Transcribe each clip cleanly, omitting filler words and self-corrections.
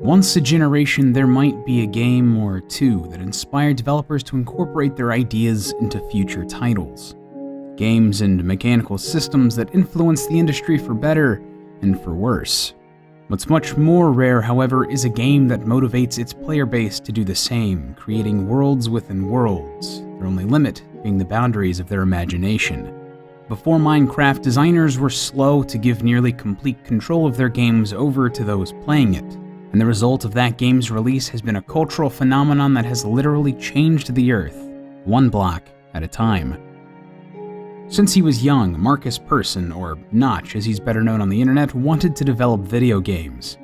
Once a generation, there might be a game or two that inspire developers to incorporate their ideas into future titles. Games and mechanical systems that influence the industry for better and for worse. What's much more rare, however, is a game that motivates its player base to do the same, creating worlds within worlds, their only limit being the boundaries of their imagination. Before Minecraft, designers were slow to give nearly complete control of their games over to those playing it, and the result of that game's release has been a cultural phenomenon that has literally changed the earth, one block at a time. Since he was young, Marcus Persson, or Notch as he's better known on the internet, wanted to develop video games.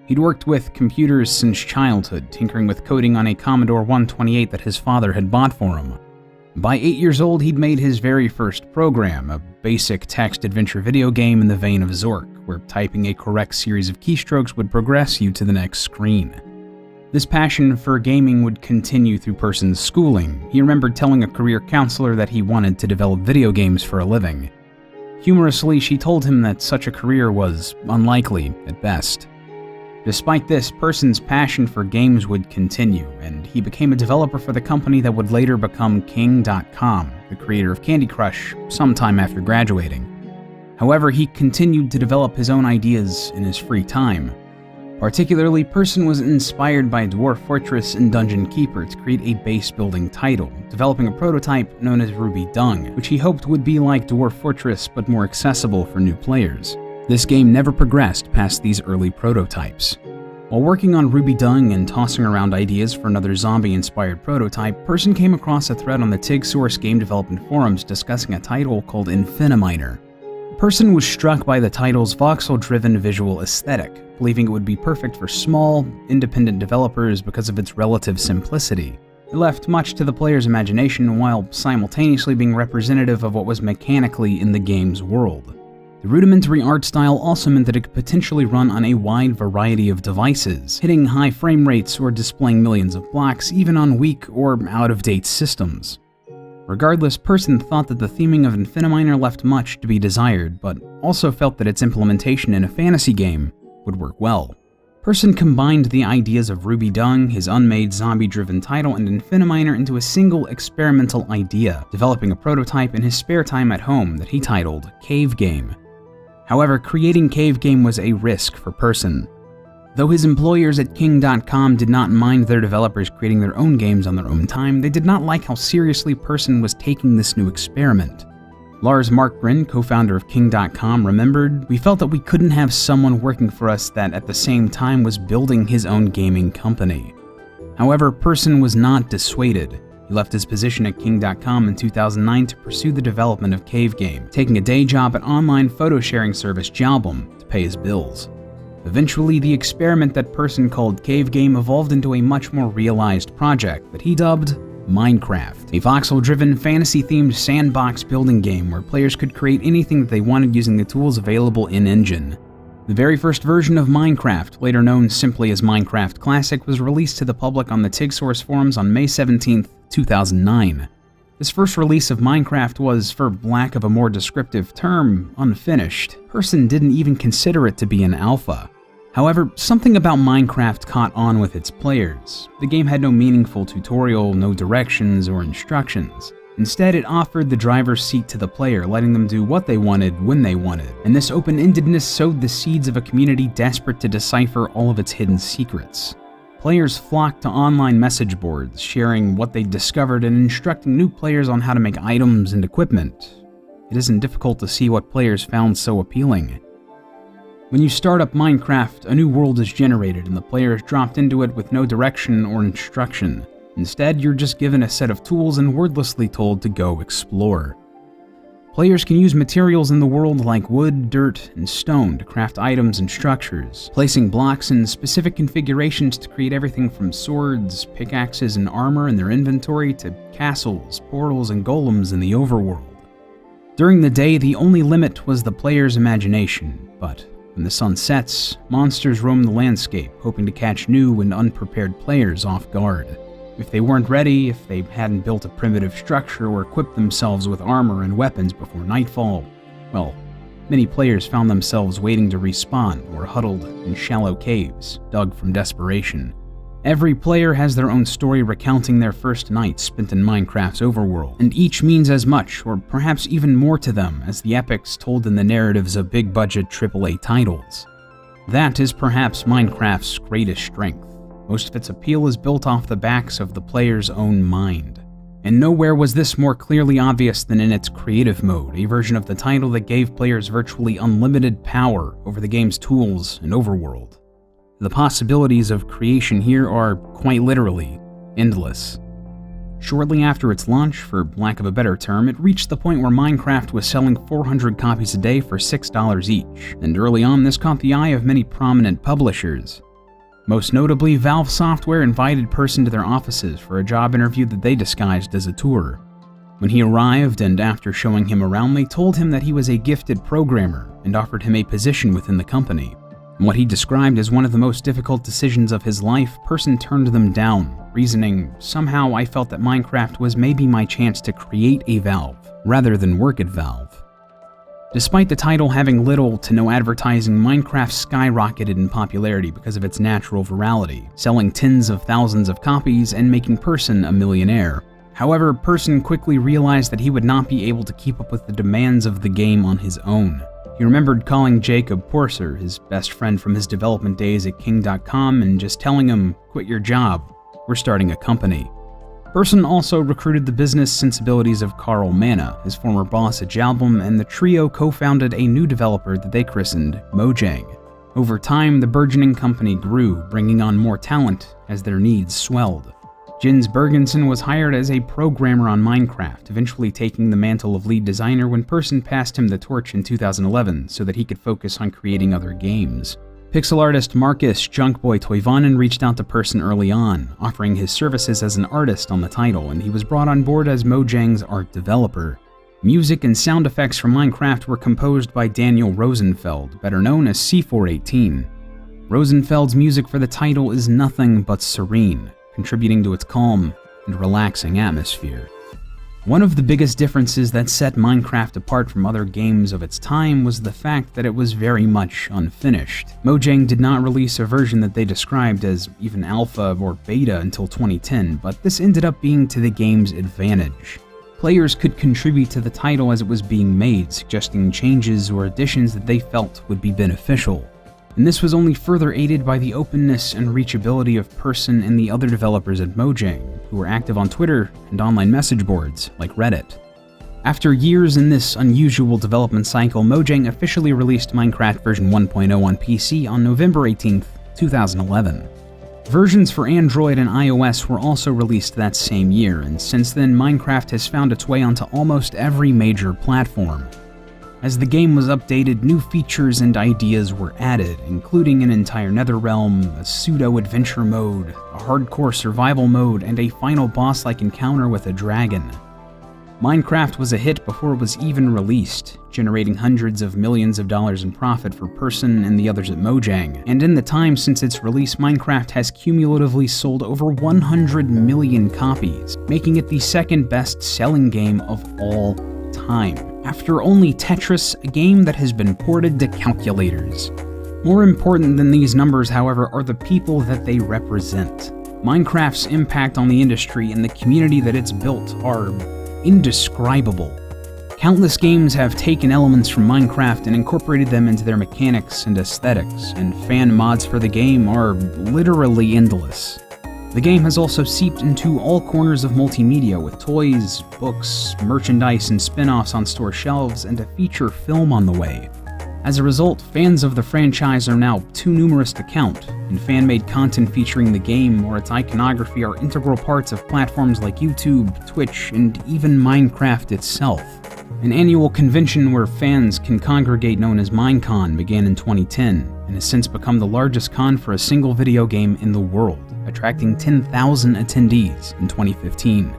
He'd worked with computers since childhood, tinkering with coding on a Commodore 128 that his father had bought for him. By 8 years old, he'd made his very first program, a basic text adventure video game in the vein of Zork, where typing a correct series of keystrokes would progress you to the next screen. This passion for gaming would continue through Persson's schooling. He remembered telling a career counselor that he wanted to develop video games for a living. Humorously, she told him that such a career was unlikely at best. Despite this, Persson's passion for games would continue, and he became a developer for the company that would later become King.com, the creator of Candy Crush, sometime after graduating. However, he continued to develop his own ideas in his free time. Particularly, Persson was inspired by Dwarf Fortress and Dungeon Keeper to create a base-building title, developing a prototype known as Ruby Dung, which he hoped would be like Dwarf Fortress but more accessible for new players. This game never progressed past these early prototypes. While working on Ruby Dung and tossing around ideas for another zombie-inspired prototype, Persson came across a thread on the TIG-Source game development forums discussing a title called Infiniminer. Persson was struck by the title's voxel-driven visual aesthetic, believing it would be perfect for small, independent developers because of its relative simplicity. It left much to the player's imagination while simultaneously being representative of what was mechanically in the game's world. The rudimentary art style also meant that it could potentially run on a wide variety of devices, hitting high frame rates or displaying millions of blocks even on weak or out-of-date systems. Regardless, Persson thought that the theming of Infiniminer left much to be desired, but also felt that its implementation in a fantasy game would work well. Persson combined the ideas of Ruby Dung, his unmade zombie-driven title, and Infiniminer into a single experimental idea, developing a prototype in his spare time at home that he titled Cave Game. However, creating Cave Game was a risk for Persson. Though his employers at King.com did not mind their developers creating their own games on their own time, they did not like how seriously Persson was taking this new experiment. Lars Markgren, co-founder of King.com, remembered, "We felt that we couldn't have someone working for us that at the same time was building his own gaming company." However, Persson was not dissuaded. He left his position at King.com in 2009 to pursue the development of Cave Game, taking a day job at online photo-sharing service Jobum to pay his bills. Eventually, the experiment that Persson called Cave Game evolved into a much more realized project that he dubbed Minecraft, a voxel-driven, fantasy-themed sandbox building game where players could create anything that they wanted using the tools available in-engine. The very first version of Minecraft, later known simply as Minecraft Classic, was released to the public on the TIG-Source forums on May 17, 2009. This first release of Minecraft was, for lack of a more descriptive term, unfinished. Persson didn't even consider it to be an alpha. However, something about Minecraft caught on with its players. The game had no meaningful tutorial, no directions or instructions. Instead, it offered the driver's seat to the player, letting them do what they wanted when they wanted, and this open-endedness sowed the seeds of a community desperate to decipher all of its hidden secrets. Players flocked to online message boards, sharing what they discovered and instructing new players on how to make items and equipment. It isn't difficult to see what players found so appealing. When you start up Minecraft, a new world is generated and the player is dropped into it with no direction or instruction. Instead, you're just given a set of tools and wordlessly told to go explore. Players can use materials in the world like wood, dirt, and stone to craft items and structures, placing blocks in specific configurations to create everything from swords, pickaxes, and armor in their inventory to castles, portals, and golems in the overworld. During the day, the only limit was the player's imagination, but when the sun sets, monsters roam the landscape, hoping to catch new and unprepared players off guard. If they weren't ready, if they hadn't built a primitive structure or equipped themselves with armor and weapons before nightfall, well, many players found themselves waiting to respawn or huddled in shallow caves, dug from desperation. Every player has their own story recounting their first night spent in Minecraft's overworld, and each means as much, or perhaps even more to them, as the epics told in the narratives of big-budget AAA titles. That is perhaps Minecraft's greatest strength. Most of its appeal is built off the backs of the player's own mind. And nowhere was this more clearly obvious than in its creative mode, a version of the title that gave players virtually unlimited power over the game's tools and overworld. The possibilities of creation here are, quite literally, endless. Shortly after its launch, for lack of a better term, it reached the point where Minecraft was selling 400 copies a day for $6 each, and early on this caught the eye of many prominent publishers. Most notably, Valve Software invited Person to their offices for a job interview that they disguised as a tour. When he arrived, and after showing him around, they told him that he was a gifted programmer and offered him a position within the company. And what he described as one of the most difficult decisions of his life, Person turned them down, reasoning, "Somehow I felt that Minecraft was maybe my chance to create a Valve, rather than work at Valve." Despite the title having little to no advertising, Minecraft skyrocketed in popularity because of its natural virality, selling tens of thousands of copies and making Person a millionaire. However, Person quickly realized that he would not be able to keep up with the demands of the game on his own. He remembered calling Jacob Porser, his best friend from his development days at King.com, and just telling him, "Quit your job, we're starting a company." Person also recruited the business sensibilities of Carl Manna, his former boss at Jalbum, and the trio co-founded a new developer that they christened Mojang. Over time, the burgeoning company grew, bringing on more talent as their needs swelled. Jens Bergensen was hired as a programmer on Minecraft, eventually taking the mantle of lead designer when Person passed him the torch in 2011 so that he could focus on creating other games. Pixel artist Marcus Junkboy Toivonen reached out to Person early on, offering his services as an artist on the title, and he was brought on board as Mojang's art developer. Music and sound effects for Minecraft were composed by Daniel Rosenfeld, better known as C418. Rosenfeld's music for the title is nothing but serene, contributing to its calm and relaxing atmosphere. One of the biggest differences that set Minecraft apart from other games of its time was the fact that it was very much unfinished. Mojang did not release a version that they described as even alpha or beta until 2010, but this ended up being to the game's advantage. Players could contribute to the title as it was being made, suggesting changes or additions that they felt would be beneficial. And this was only further aided by the openness and reachability of Person and the other developers at Mojang, who were active on Twitter and online message boards like Reddit. After years in this unusual development cycle, Mojang officially released Minecraft version 1.0 on PC on November 18, 2011. Versions for Android and iOS were also released that same year, and since then Minecraft has found its way onto almost every major platform. As the game was updated, new features and ideas were added, including an entire Netherrealm, a pseudo-adventure mode, a hardcore survival mode, and a final boss-like encounter with a dragon. Minecraft was a hit before it was even released, generating hundreds of millions of dollars in profit for Person and the others at Mojang, and in the time since its release, Minecraft has cumulatively sold over 100 million copies, making it the second best-selling game of all time, after only Tetris, a game that has been ported to calculators. More important than these numbers, however, are the people that they represent. Minecraft's impact on the industry and the community that it's built are indescribable. Countless games have taken elements from Minecraft and incorporated them into their mechanics and aesthetics, and fan mods for the game are literally endless. The game has also seeped into all corners of multimedia with toys, books, merchandise, and spin-offs on store shelves, and a feature film on the way. As a result, fans of the franchise are now too numerous to count, and fan-made content featuring the game or its iconography are integral parts of platforms like YouTube, Twitch, and even Minecraft itself. An annual convention where fans can congregate known as Minecon began in 2010, and has since become the largest con for a single video game in the world, attracting 10,000 attendees in 2015.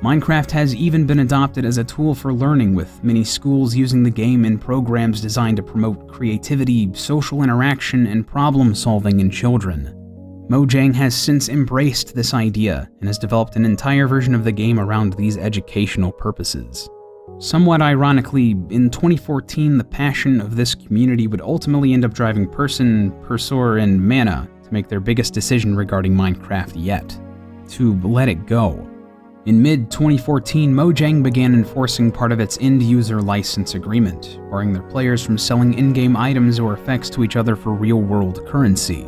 Minecraft has even been adopted as a tool for learning, with many schools using the game in programs designed to promote creativity, social interaction, and problem-solving in children. Mojang has since embraced this idea and has developed an entire version of the game around these educational purposes. Somewhat ironically, in 2014, the passion of this community would ultimately end up driving Person, Pursor, and Mana to make their biggest decision regarding Minecraft yet: to let it go. In mid-2014, Mojang began enforcing part of its end-user license agreement, barring their players from selling in-game items or effects to each other for real-world currency.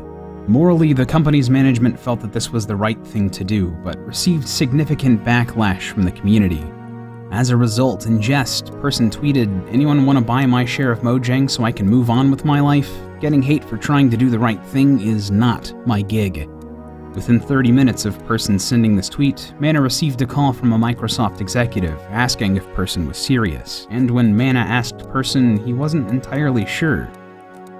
Morally, the company's management felt that this was the right thing to do, but received significant backlash from the community. As a result, in jest, Person tweeted, "Anyone want to buy my share of Mojang so I can move on with my life? Getting hate for trying to do the right thing is not my gig." Within 30 minutes of Person sending this tweet, Mana received a call from a Microsoft executive asking if Person was serious, and when Mana asked Person, he wasn't entirely sure.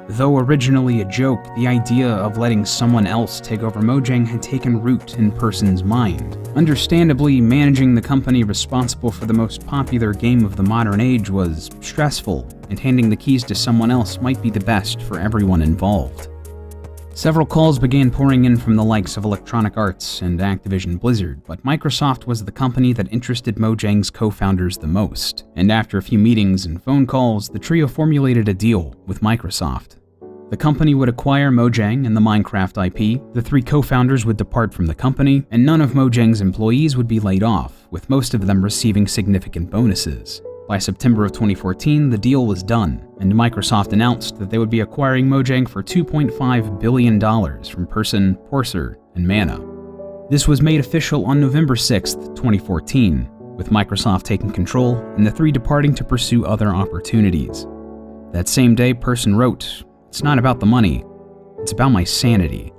Though originally a joke, the idea of letting someone else take over Mojang had taken root in Person's mind. Understandably, managing the company responsible for the most popular game of the modern age was stressful, and handing the keys to someone else might be the best for everyone involved. Several calls began pouring in from the likes of Electronic Arts and Activision Blizzard, but Microsoft was the company that interested Mojang's co-founders the most, and after a few meetings and phone calls, the trio formulated a deal with Microsoft. The company would acquire Mojang and the Minecraft IP, the three co-founders would depart from the company, and none of Mojang's employees would be laid off, with most of them receiving significant bonuses. By September of 2014, the deal was done, and Microsoft announced that they would be acquiring Mojang for $2.5 billion from Person, Pursor, and Mana. This was made official on November 6, 2014, with Microsoft taking control and the three departing to pursue other opportunities. That same day, Person wrote, "It's not about the money, it's about my sanity."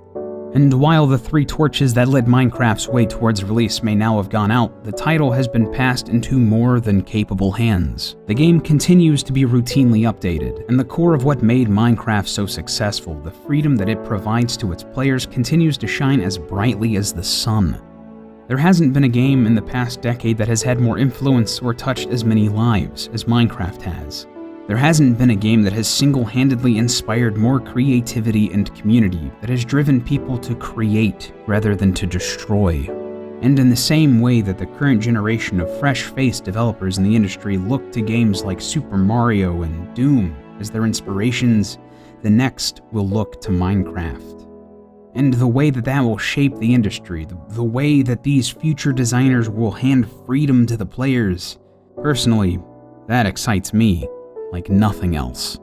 And while the three torches that led Minecraft's way towards release may now have gone out, the title has been passed into more than capable hands. The game continues to be routinely updated, and the core of what made Minecraft so successful, the freedom that it provides to its players, continues to shine as brightly as the sun. There hasn't been a game in the past decade that has had more influence or touched as many lives as Minecraft has. There hasn't been a game that has single-handedly inspired more creativity and community, that has driven people to create rather than to destroy. And in the same way that the current generation of fresh-faced developers in the industry look to games like Super Mario and Doom as their inspirations, the next will look to Minecraft. And the way that will shape the industry, the way that these future designers will hand freedom to the players, personally, that excites me like nothing else.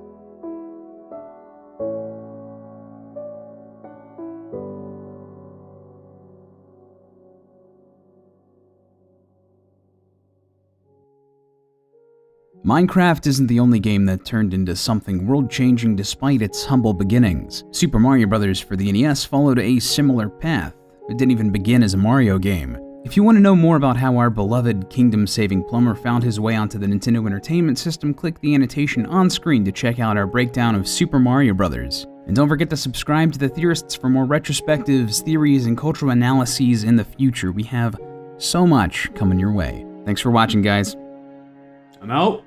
Minecraft isn't the only game that turned into something world-changing despite its humble beginnings. Super Mario Bros. For the NES followed a similar path. It didn't even begin as a Mario game. If you want to know more about how our beloved kingdom-saving plumber found his way onto the Nintendo Entertainment System, click the annotation on screen to check out our breakdown of Super Mario Bros. And don't forget to subscribe to The Theorists for more retrospectives, theories, and cultural analyses in the future. We have so much coming your way. Thanks for watching, guys. I'm out.